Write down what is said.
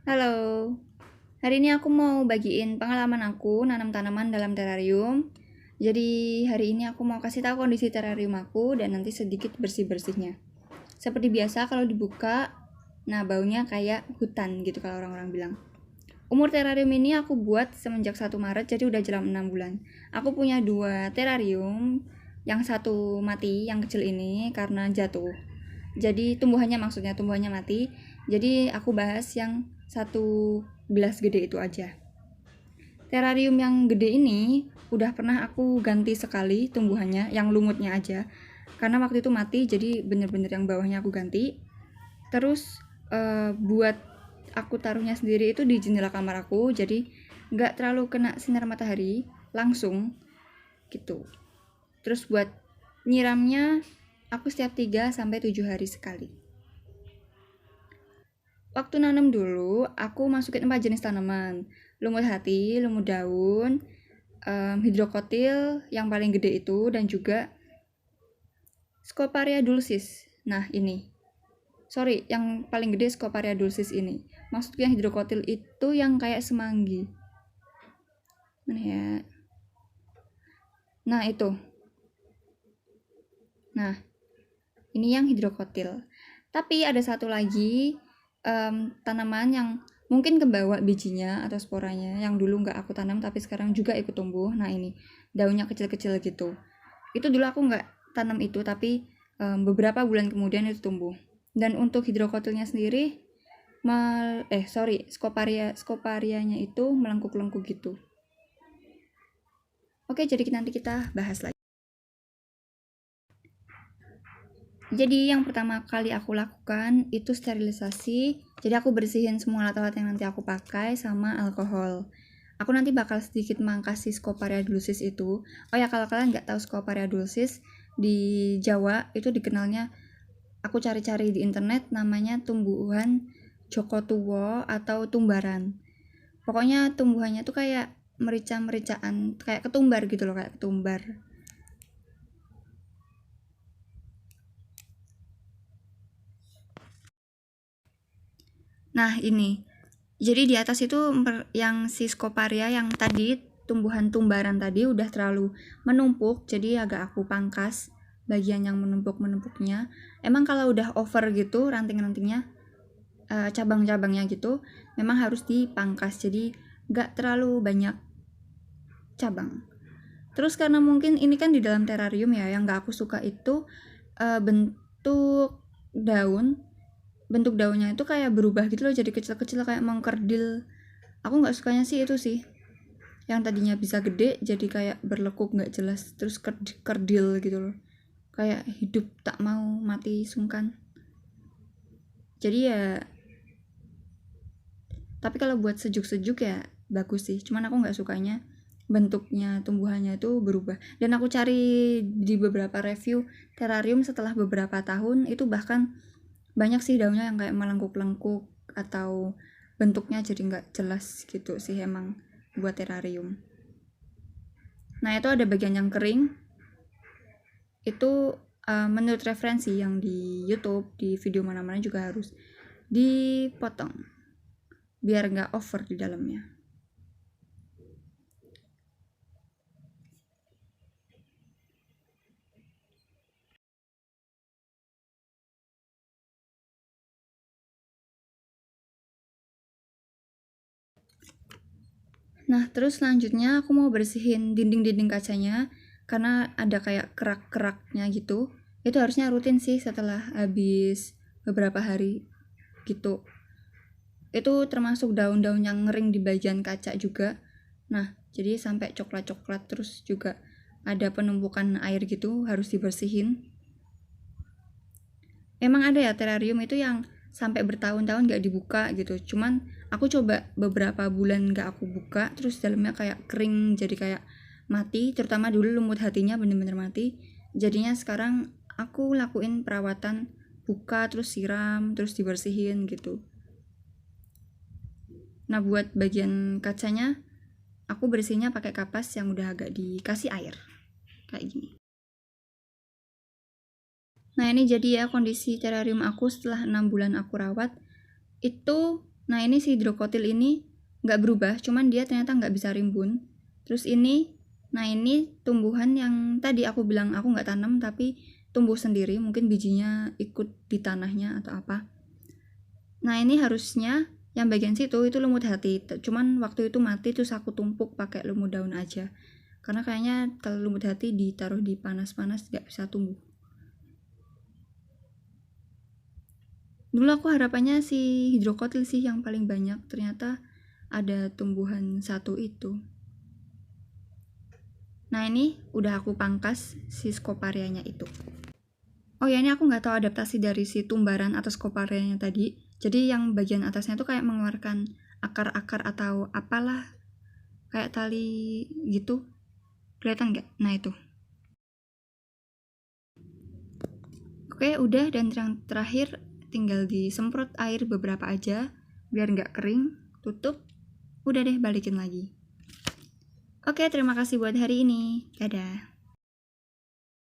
Halo, hari ini aku mau bagiin pengalaman aku nanam tanaman dalam terarium. Jadi hari ini aku mau kasih tahu kondisi terarium aku dan nanti sedikit bersih-bersihnya. Seperti biasa kalau dibuka, nah baunya kayak hutan gitu kalau orang-orang bilang. Umur terarium ini aku buat semenjak 1 Maret, jadi udah jalan 6 bulan. Aku punya 2 terarium, yang satu mati, yang kecil ini karena jatuh. Jadi tumbuhannya mati. Jadi aku bahas yang satu gelas gede itu aja. Terarium yang gede ini udah pernah aku ganti sekali tumbuhannya, yang lumutnya aja. Karena waktu itu mati, jadi bener-bener yang bawahnya aku ganti. Terus buat aku taruhnya sendiri itu di jendela kamar aku, jadi nggak terlalu kena sinar matahari langsung gitu. Terus buat nyiramnya aku setiap 3-7 hari sekali. Waktu nanam dulu, aku masukin 4 jenis tanaman. Lumut hati, lumut daun, hidrokotil yang paling gede itu, dan juga Scoparia dulcis. Nah ini, sorry, yang paling gede Scoparia dulcis ini. Maksudnya hidrokotil itu yang kayak semanggi. Mana ya? Nah itu. Nah, ini yang hidrokotil. Tapi ada satu lagi tanaman yang mungkin kebawa bijinya atau sporanya yang dulu nggak aku tanam tapi sekarang juga ikut tumbuh. Nah ini daunnya kecil-kecil gitu. Itu dulu aku nggak tanam itu, tapi beberapa bulan kemudian itu tumbuh. Dan untuk hidrokotilnya sendiri, skoparianya itu melengkung-lengkung gitu. Oke, jadi nanti kita bahas lagi. Jadi yang pertama kali aku lakukan itu sterilisasi. Jadi aku bersihin semua alat-alat yang nanti aku pakai sama alkohol. Aku nanti bakal sedikit mangkas si Scoparia dulcis itu. Oh ya, kalau kalian nggak tahu Scoparia dulcis, di Jawa itu dikenalnya, aku cari-cari di internet, namanya tumbuhan Joko Tuwo atau tumbaran. Pokoknya tumbuhannya tuh kayak merica-mericaan, kayak ketumbar gitu loh, kayak ketumbar. Nah ini, jadi di atas itu yang si Scoparia yang tadi, tumbuhan tumbaran tadi udah terlalu menumpuk, jadi agak aku pangkas bagian yang menumpuk-menumpuknya. Emang kalau udah over gitu ranting-rantingnya, cabang-cabangnya gitu, memang harus dipangkas, jadi gak terlalu banyak cabang. Terus karena mungkin ini kan di dalam terarium ya, yang gak aku suka itu bentuk daunnya itu kayak berubah gitu loh, jadi kecil-kecil kayak mengkerdil. Aku nggak sukanya sih itu sih, yang tadinya bisa gede jadi kayak berlekuk nggak jelas, terus kerdil gitu loh, kayak hidup tak mau mati sungkan. Jadi ya, tapi kalau buat sejuk-sejuk ya bagus sih, cuman aku nggak sukanya bentuknya tumbuhannya itu berubah. Dan aku cari di beberapa review terarium setelah beberapa tahun itu bahkan banyak sih daunnya yang kayak melengkuk-lengkuk atau bentuknya jadi nggak jelas gitu sih emang buat terarium. Nah itu ada bagian yang kering, itu menurut referensi yang di YouTube, di video mana-mana juga harus dipotong biar nggak over di dalamnya. Nah terus selanjutnya aku mau bersihin dinding-dinding kacanya karena ada kayak kerak-keraknya gitu. Itu harusnya rutin sih setelah habis beberapa hari gitu. Itu termasuk daun-daun yang ngering di bagian kaca juga. Nah jadi sampai coklat-coklat, terus juga ada penumpukan air gitu, harus dibersihin. Emang ada ya terarium itu yang sampai bertahun-tahun gak dibuka gitu, cuman aku coba beberapa bulan gak aku buka, terus dalamnya kayak kering, jadi kayak mati. Terutama dulu lumut hatinya bener-bener mati. Jadinya sekarang aku lakuin perawatan, buka terus siram terus dibersihin gitu. Nah buat bagian kacanya aku bersihnya pakai kapas yang udah agak dikasih air kayak gini. Nah ini jadi ya kondisi terarium aku setelah 6 bulan aku rawat. Itu Nah ini si hidrokotil ini nggak berubah, cuman dia ternyata nggak bisa rimbun. Terus ini, nah ini tumbuhan yang tadi aku bilang aku nggak tanam tapi tumbuh sendiri, mungkin bijinya ikut di tanahnya atau apa. Nah ini harusnya yang bagian situ itu lumut hati, cuman waktu itu mati terus aku tumpuk pakai lumut daun aja. Karena kayaknya kalau lumut hati ditaruh di panas-panas nggak bisa tumbuh. Dulu aku harapannya si hidrokotil sih yang paling banyak, ternyata ada tumbuhan satu itu. Nah ini udah aku pangkas si skoparianya itu. Oh ya, ini aku nggak tahu adaptasi dari si tumbaran atau skoparianya tadi. Jadi yang bagian atasnya tuh kayak mengeluarkan akar-akar atau apalah, kayak tali gitu. Kelihatan nggak? Nah itu. Oke, udah, dan yang terakhir tinggal disemprot air beberapa aja biar nggak kering. Tutup. Udah deh, balikin lagi. Oke, terima kasih buat hari ini. Dadah.